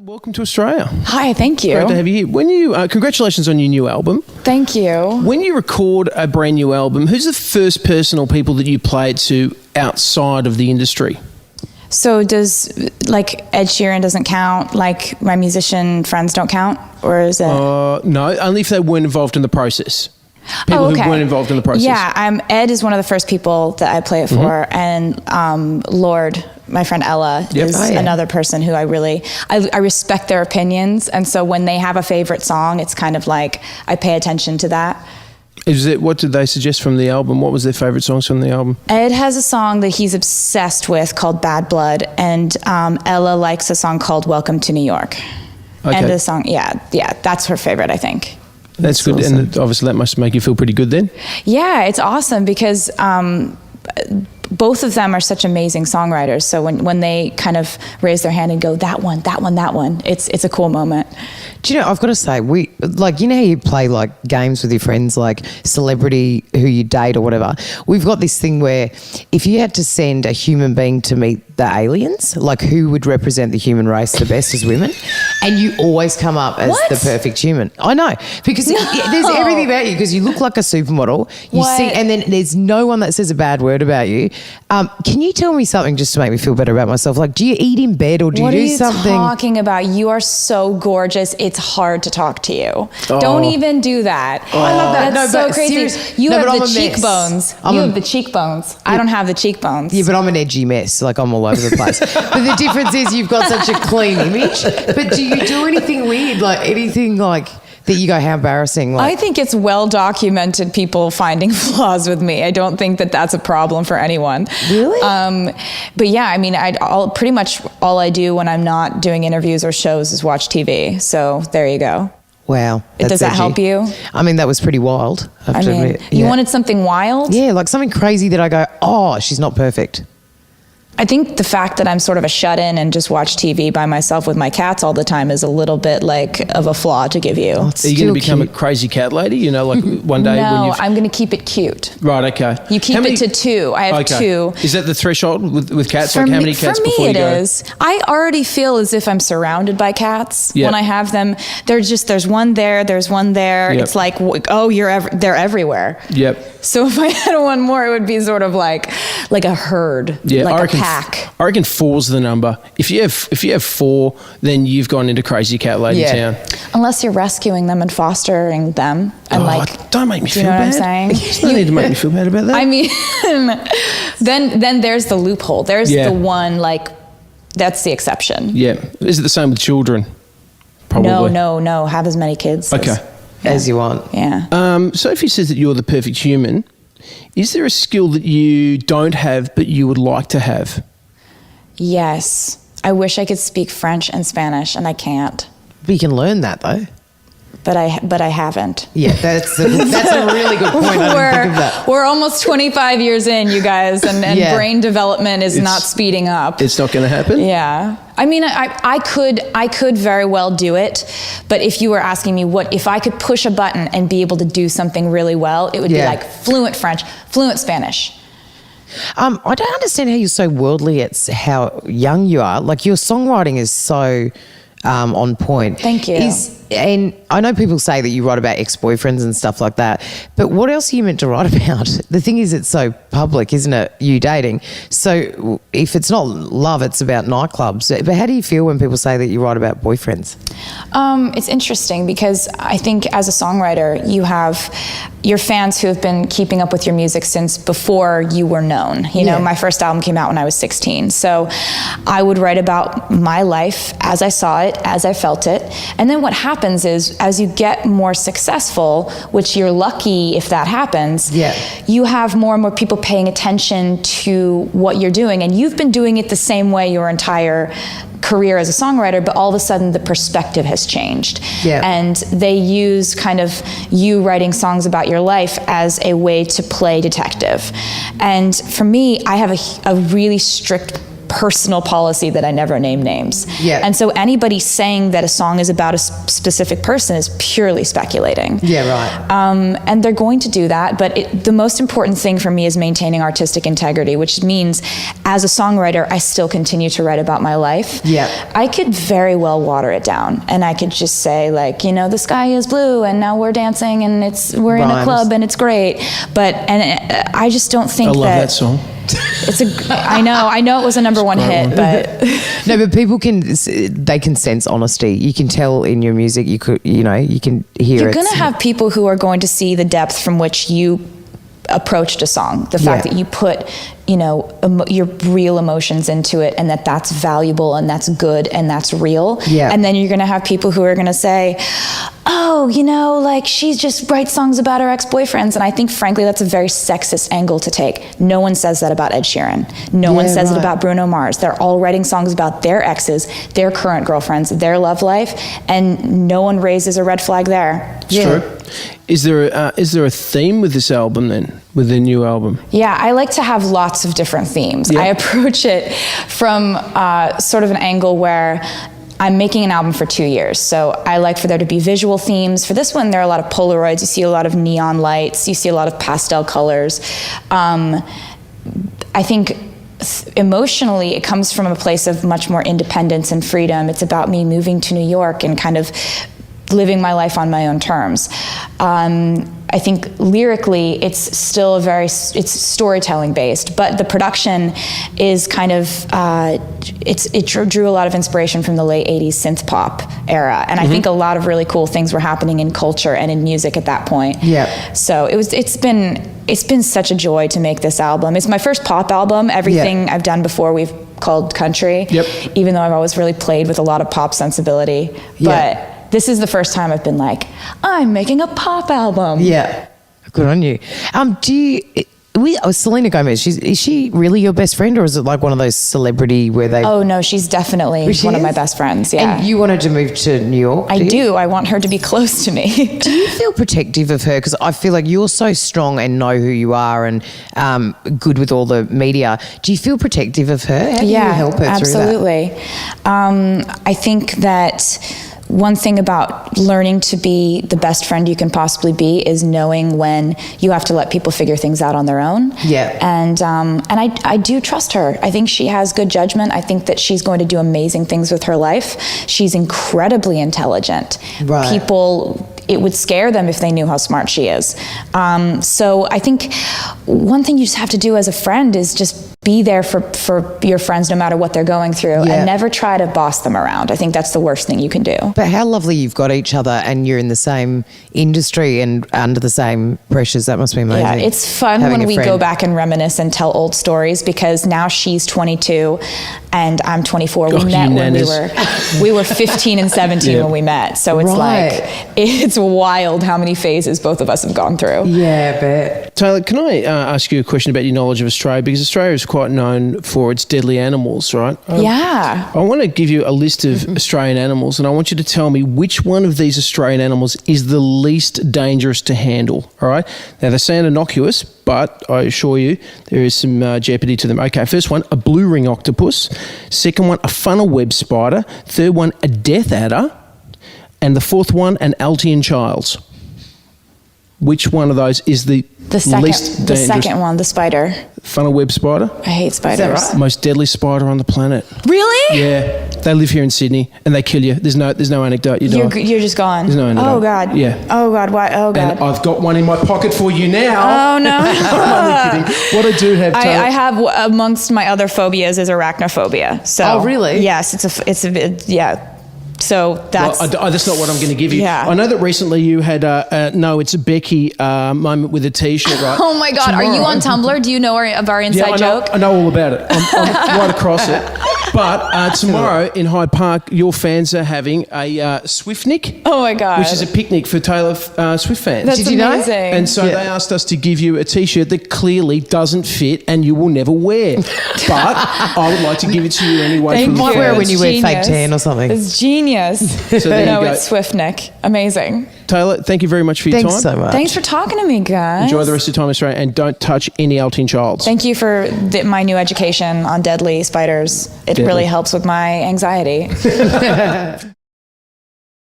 Welcome to Australia. Hi, thank you. Great to have you here. When you congratulations on your new album. Thank you. When you record a brand new album, who's the first person or people that you play it to outside of the industry? So does, like, Ed Sheeran doesn't count, like my musician friends don't count, or is it? No, only if they weren't involved in the process. People who weren't involved in the process. Yeah, Ed is one of the first people that I play it for, and Lord, my friend Ella, is another person who I respect their opinions, and so when they have a favorite song, it's kind of like I pay attention to that. What did they suggest from the album? What was their favorite songs from the album? Ed has a song that he's obsessed with called Bad Blood, and Ella likes a song called Welcome to New York. Okay. And the song, that's her favorite, I think. That's good, awesome. And obviously that must make you feel pretty good then? Yeah, it's awesome because both of them are such amazing songwriters. So when they kind of raise their hand and go, that one, it's a cool moment. Do you know, I've got to say, you know how you play like games with your friends, like celebrity who you date or whatever? We've got this thing where if you had to send a human being to meet the aliens, like who would represent the human race the best as women? And you always come up as the perfect human. I know, because there's everything about you, because you look like a supermodel. You sing, and then there's no one that says a bad word about you. Can you tell me something just to make me feel better about myself? Like, do you eat in bed or do you do something? What are you talking about? You are so gorgeous. It's hard to talk to you. Don't even do that. I love that. That's so crazy. You have the cheekbones. You have the cheekbones. I don't have the cheekbones. Yeah, but I'm an edgy mess. Like, I'm all over the place. But the difference is you've got such a clean image. But do you do anything weird? Like, anything like that you go, how embarrassing? Like, I think it's well documented people finding flaws with me. I don't think that that's a problem for anyone. Really? But yeah, I mean, pretty much all I do when I'm not doing interviews or shows is watch TV. So there you go. Wow. Does that help you? I mean, that was pretty wild. I mean, you wanted something wild? Yeah, like something crazy that I go, oh, she's not perfect. I think the fact that I'm sort of a shut-in and just watch TV by myself with my cats all the time is a little bit like of a flaw to give you. Are you going to become a crazy cat lady? You know, like one day when No, I'm going to keep it cute. Right, okay. You keep it to 2. I have 2. Is that the threshold with cats? For like how me, many cats for me before you it go? is. I already feel as if I'm surrounded by cats when I have them. There's one there, there's one there. Yep. It's like, oh, they're everywhere. Yep. So if I had one more, it would be sort of like a herd, like a pack. I reckon 4's the number. If you have 4, then you've gone into crazy cat lady town. Unless you're rescuing them and fostering them, and don't make me feel bad. You know what I'm saying? You don't need to make me feel bad about that. I mean, then there's the loophole. There's the one that's the exception. Yeah. Is it the same with children? Probably. No. Have as many kids. Okay. As you want. Yeah. Sophie says that you're the perfect human. Is there a skill that you don't have but you would like to have? Yes. I wish I could speak French and Spanish, and I can't. But you can learn that, though. But I haven't. Yeah, that's a really good point. I didn't think of that. We're almost 25 years in, you guys, and brain development is not speeding up. It's not going to happen? Yeah. I mean, I could very well do it, but if you were asking me if I could push a button and be able to do something really well, it would be like fluent French, fluent Spanish. I don't understand how you're so worldly at how young you are. Like, your songwriting is so on point. Thank you. And I know people say that you write about ex-boyfriends and stuff like that, but what else are you meant to write about? The thing is, it's so public, isn't it, you dating? So if it's not love, it's about nightclubs. But how do you feel when people say that you write about boyfriends? It's interesting because I think as a songwriter, you have your fans who have been keeping up with your music since before you were known. You know, my first album came out when I was 16. So I would write about my life as I saw it, as I felt it. And then what happens is, as you get more successful, which you're lucky if that happens, you have more and more people paying attention to what you're doing. And you've been doing it the same way your entire career as a songwriter, but all of a sudden the perspective has changed. And they use kind of you writing songs about your life as a way to play detective. And for me, I have a really strict personal policy that I never name names. Yeah. And so anybody saying that a song is about a specific person is purely speculating. Yeah, right. And they're going to do that, but the most important thing for me is maintaining artistic integrity, which means as a songwriter, I still continue to write about my life. Yeah. I could very well water it down, and I could just say, like, you know, the sky is blue and now we're dancing and we're in a club and it's great. But I just don't think I love that song. I know it was a number one hit, but no, but people can sense honesty. You can tell in your music. You can hear. You're going to have people who are going to see the depth from which you approached a song, the fact that you put, you know, your real emotions into it, and that's valuable and that's good and that's real. Yeah. And then you're going to have people who are going to say, oh, you know, like she just writes songs about her ex-boyfriends. And I think, frankly, that's a very sexist angle to take. No one says that about Ed Sheeran. No one says it about Bruno Mars. They're all writing songs about their exes, their current girlfriends, their love life, and no one raises a red flag there. It's true. Is there a theme with this album then, with the new album? Yeah, I like to have lots of different themes. Yeah. I approach it from sort of an angle where I'm making an album for 2 years, so I like for there to be visual themes. For this one, there are a lot of Polaroids. You see a lot of neon lights. You see a lot of pastel colors. I think emotionally, it comes from a place of much more independence and freedom. It's about me moving to New York and kind of living my life on my own terms. I think lyrically, it's still it's storytelling based, but the production is kind of, it drew a lot of inspiration from the late 80s synth pop era. And I think a lot of really cool things were happening in culture and in music at that point. Yeah. So it's been such a joy to make this album. It's my first pop album. Everything I've done before we've called country, even though I've always really played with a lot of pop sensibility. But this is the first time I've been like, I'm making a pop album. Yeah. Good on you. Selena Gomez, is she really your best friend, or is it like one of those celebrity where they... Oh, no, she's definitely one of my best friends, yeah. And you wanted to move to New York, I do. I want her to be close to me. Do you feel protective of her? Because I feel like you're so strong and know who you are and good with all the media. Do you feel protective of her? How do you help her absolutely. through that? I think that one thing about learning to be the best friend you can possibly be is knowing when you have to let people figure things out on their own. Yeah. And I do trust her. I think she has good judgment. I think that she's going to do amazing things with her life. She's incredibly intelligent. Right. It would scare them if they knew how smart she is. So I think one thing you just have to do as a friend is just be there for your friends no matter what they're going through, and never try to boss them around. I think that's the worst thing you can do. But how lovely you've got each other and you're in the same industry and under the same pressures. That must be amazing. Yeah, it's fun when we go back and reminisce and tell old stories, because now she's 22 and I'm 24. We met when we were 15 and 17 when we met. So it's like, it's wild how many phases both of us have gone through. Yeah, I bet. Taylor, can I ask you a question about your knowledge of Australia? Because Australia is quite known for its deadly animals, right? Yeah. I want to give you a list of Australian animals, and I want you to tell me which one of these Australian animals is the least dangerous to handle, all right? Now, they sound innocuous, but I assure you there is some jeopardy to them. Okay, first one, a blue ring octopus. Second one, a funnel web spider. Third one, a death adder. And the fourth one, an Altian Childs. Which one of those is the least dangerous? The second one, the spider. Funnel web spider? I hate spiders. Is that right? Most deadly spider on the planet. Really? Yeah. They live here in Sydney and they kill you. There's no anecdote. You die. You're just gone. There's no anecdote. Oh, God. Yeah. Oh, God. Why? Oh, God. And I've got one in my pocket for you now. Oh, no. I'm only kidding. What I do have, Taylor, I have, amongst my other phobias, is arachnophobia. So, oh, really? Yes. Yeah. So that's... Well, that's not what I'm going to give you. Yeah. I know that recently you had No, It's Becky moment with a T-shirt, right? Oh, my God. Are you on Tumblr? Do you know of our inside joke? I know all about it. I'm right across it. But tomorrow in Hyde Park, your fans are having a Swiftnik. Oh my God. Which is a picnic for Taylor Swift fans. That's Did you know? amazing. And so they asked us to give you a T-shirt that clearly doesn't fit and you will never wear. But I would like to give it to you anyway. Thank from the you. Might wear it when fans. you wear fake Genius. tan or something. It's genius. So there you no, go. it's Swiftnik. Amazing. Taylor, thank you very much for your Thanks time. so much. Thanks for talking to me, guys. Enjoy the rest of your time in Australia and don't touch any Altin Childs. Thank you for my new education on deadly spiders. It really helps with my anxiety.